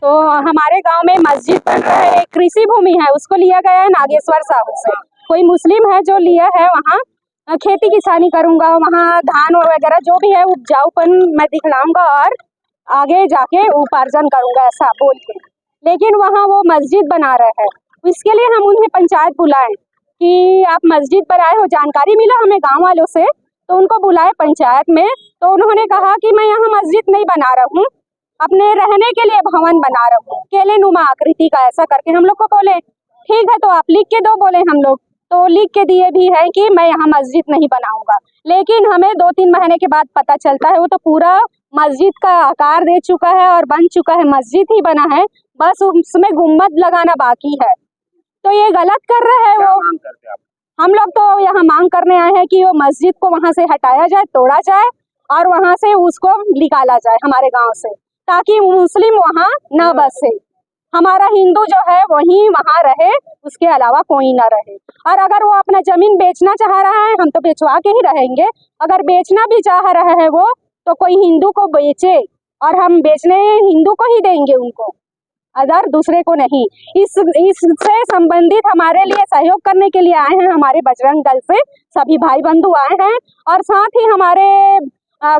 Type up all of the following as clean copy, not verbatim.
तो हमारे गांव में मस्जिद बन रहा है, कृषि भूमि है, उसको लिया गया है नागेश्वर साहब से। कोई मुस्लिम है जो लिया है, वहाँ खेती किसानी करूंगा, वहाँ धान वगैरह जो भी है उपजाऊपन मैं दिखलाऊंगा और आगे जाके उपार्जन करूंगा, ऐसा बोल के। लेकिन वहाँ वो मस्जिद बना रहे हैं, इसके लिए हम उन्हें पंचायत बुलाएं कि आप मस्जिद बनाए हो। जानकारी मिला हमें गांव वालों से, तो उनको बुलाए पंचायत में। तो उन्होंने कहा कि मैं यहाँ मस्जिद नहीं बना रहा हूँ, अपने रहने के लिए भवन बना रहा हूँ, केले नुमा आकृति का, ऐसा करके हम लोग को बोले। ठीक है तो आप लिख के दो, बोले हम लोग। तो लिख के दिए भी है कि मैं यहाँ मस्जिद नहीं बनाऊंगा। लेकिन हमें 2-3 महीने के बाद पता चलता है वो तो पूरा मस्जिद का आकार दे चुका है और बन चुका है, मस्जिद ही बना है, बस उसमें गुम्बद लगाना बाकी है। तो ये गलत कर रहे हैं वो। हम लोग तो यहाँ मांग करने आए हैं कि वो मस्जिद को वहाँ से हटाया जाए, तोड़ा जाए और वहाँ से उसको निकाला जाए हमारे गांव से, ताकि मुस्लिम वहाँ न बसे, हमारा हिंदू जो है वही वहाँ रहे, उसके अलावा कोई ना रहे। और अगर वो अपना जमीन बेचना चाह रहा है, हम तो बेचवा के ही रहेंगे। अगर बेचना भी चाह रहे हैं वो, तो कोई हिंदू को बेचे और हम बेचने हिंदू को ही देंगे उनको, अदर दूसरे को नहीं। इससे संबंधित हमारे लिए सहयोग करने के लिए आए हैं हमारे बजरंग दल से सभी भाई बंधु आए हैं, और साथ ही हमारे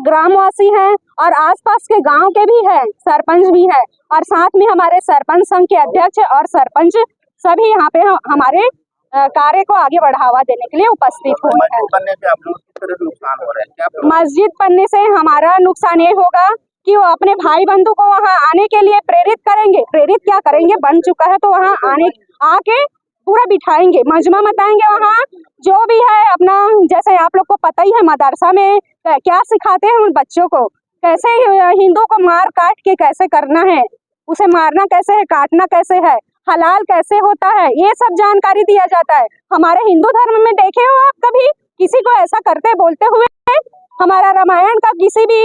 ग्रामवासी हैं और आसपास के गांव के भी हैं, सरपंच भी है, और साथ में हमारे सरपंच संघ के अध्यक्ष और सरपंच सभी यहाँ पे हमारे कार्य को आगे बढ़ावा देने के लिए उपस्थित हुए हैं। मस्जिद बनने से हमारा नुकसान ये होगा कि वो अपने भाई बंधु को वहाँ आने के लिए प्रेरित करेंगे। प्रेरित क्या करेंगे, बन चुका है तो वहाँ आके पूरा बिठाएंगे, मजमा मताएंगे, वहाँ जो भी है अपना। जैसे आप लोग को पता ही है मदरसा में क्या सिखाते हैं उन बच्चों को, कैसे हिंदू को मार काट के कैसे करना है, उसे मारना कैसे है, काटना कैसे है, हलाल कैसे होता है, ये सब जानकारी दिया जाता है। हमारे हिंदू धर्म में देखे हो आप कभी किसी को ऐसा करते बोलते हुए? हमारा रामायण का किसी भी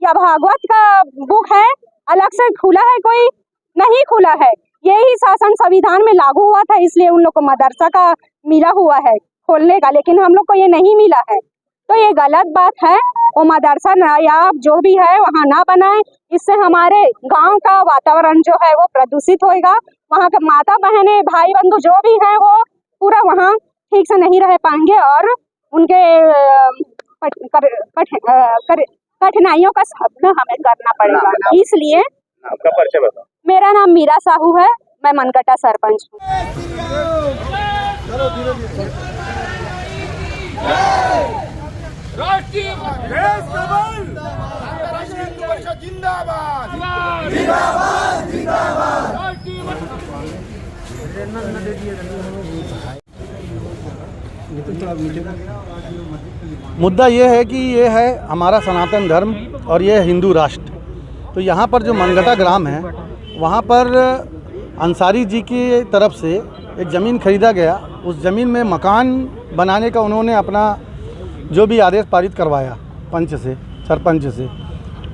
या भागवत का बुक है अलग से खुला है? कोई नहीं खुला है। यही शासन संविधान में लागू हुआ था, इसलिए उन लोग को मदरसा का मिला हुआ है खोलने का, लेकिन हम लोग को ये नहीं मिला है। तो ये गलत बात है। वो मदरसा नायाब जो भी है वहाँ ना बनाए, इससे हमारे गांव का वातावरण जो है वो प्रदूषित होएगा। वहाँ के माता बहनें भाई बंधु जो भी है वो पूरा वहाँ ठीक से नहीं रह पाएंगे और उनके कठिनाइयों का सामना हमें करना पड़ेगा। इसलिए आपका परिचय बताओ। मेरा नाम मीरा साहू है, मैं मनगटा सरपंच हूँ। मुद्दा ये है कि ये है हमारा सनातन धर्म और ये हिंदू राष्ट्र। तो यहाँ पर जो मनगटा ग्राम है वहाँ पर अंसारी जी की तरफ से एक ज़मीन खरीदा गया। उस ज़मीन में मकान बनाने का उन्होंने अपना जो भी आदेश पारित करवाया पंच से, सरपंच से।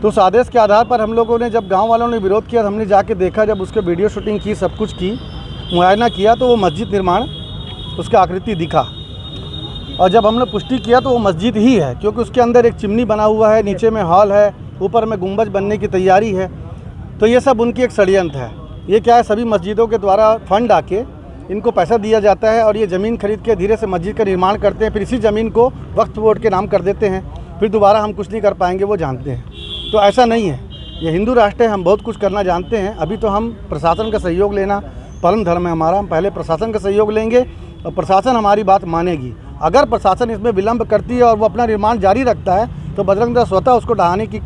तो उस आदेश के आधार पर हम लोगों ने, जब गांव वालों ने विरोध किया, हमने जाके देखा, जब उसके वीडियो शूटिंग की, सब कुछ की, मुआयना किया, तो वो मस्जिद निर्माण उसका आकृति दिखा। और जब हमने पुष्टि किया तो वो मस्जिद ही है, क्योंकि उसके अंदर एक चिमनी बना हुआ है, नीचे में हॉल है, ऊपर में गुंबज बनने की तैयारी है। तो ये सब उनकी एक षड्यंत्र है। ये क्या है, सभी मस्जिदों के द्वारा फंड आके इनको पैसा दिया जाता है और ये ज़मीन खरीद के धीरे से मस्जिद का निर्माण करते हैं, फिर इसी ज़मीन को वक्फ बोर्ड के नाम कर देते हैं, फिर दोबारा हम कुछ नहीं कर पाएंगे, वो जानते हैं। तो ऐसा नहीं है, ये हिंदू राष्ट्र है, हम बहुत कुछ करना जानते हैं। अभी तो हम प्रशासन का सहयोग लेना परम धर्म है हमारा। हम पहले प्रशासन का सहयोग लेंगे और प्रशासन हमारी बात मानेगी। अगर प्रशासन इसमें विलंब करती है और वो अपना निर्माण जारी रखता है तो बजरंग दल स्वतः उसको ढहाने की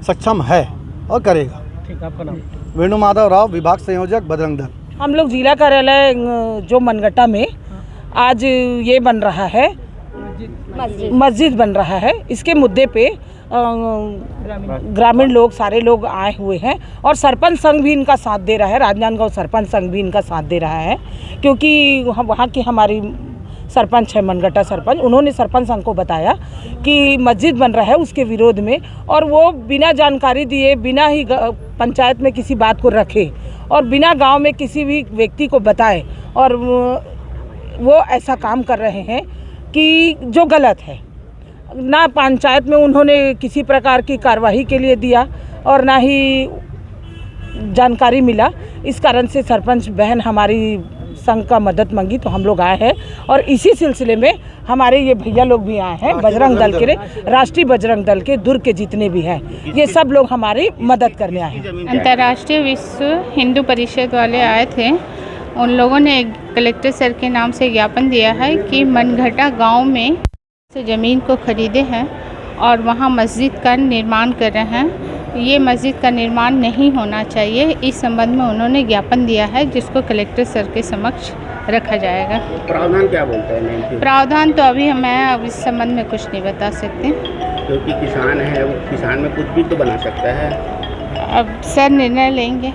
सक्षम है और करेगा। ठीक, आपका नाम? वेणु माधव राव, विभाग संयोजक, बजरंग दल। हम लोग जिला कार्यालय जो मनगटा में आज ये बन रहा है, मस्जिद बन रहा है, इसके मुद्दे पे ग्रामीण लोग, सारे लोग आए हुए हैं और सरपंच संघ भी इनका साथ दे रहा है। राजनांदगांव सरपंच संघ भी इनका साथ दे रहा है, क्योंकि वहाँ की हमारी सरपंच है, मनगटा सरपंच, उन्होंने सरपंच संघ को बताया कि मस्जिद बन रहा है उसके विरोध में, और वो बिना जानकारी दिए, बिना ही पंचायत में किसी बात को रखे और बिना गांव में किसी भी व्यक्ति को बताए, और वो ऐसा काम कर रहे हैं कि जो गलत है। ना पंचायत में उन्होंने किसी प्रकार की कार्रवाई के लिए दिया और ना ही जानकारी मिला, इस कारण से सरपंच बहन हमारी संघ का मदद मांगी तो हम लोग आए हैं। और इसी सिलसिले में हमारे ये भैया लोग भी आए हैं, बजरंग दल के, राष्ट्रीय बजरंग दल के दुर्ग के जितने भी हैं, ये सब लोग हमारी मदद करने आए हैं। अंतर्राष्ट्रीय विश्व हिंदू परिषद वाले आए थे, उन लोगों ने कलेक्टर सर के नाम से ज्ञापन दिया है कि मनघटा गांव में से ज़मीन को खरीदे हैं और वहां मस्जिद का निर्माण कर रहे हैं। ये मस्जिद का निर्माण नहीं होना चाहिए, इस संबंध में उन्होंने ज्ञापन दिया है, जिसको कलेक्टर सर के समक्ष रखा जाएगा। प्रावधान क्या बोलते हैं? प्रावधान तो अभी मैं अब इस संबंध में कुछ नहीं बता सकते, क्योंकि किसान है, वो किसान में कुछ भी तो बना सकता है। अब सर निर्णय लेंगे।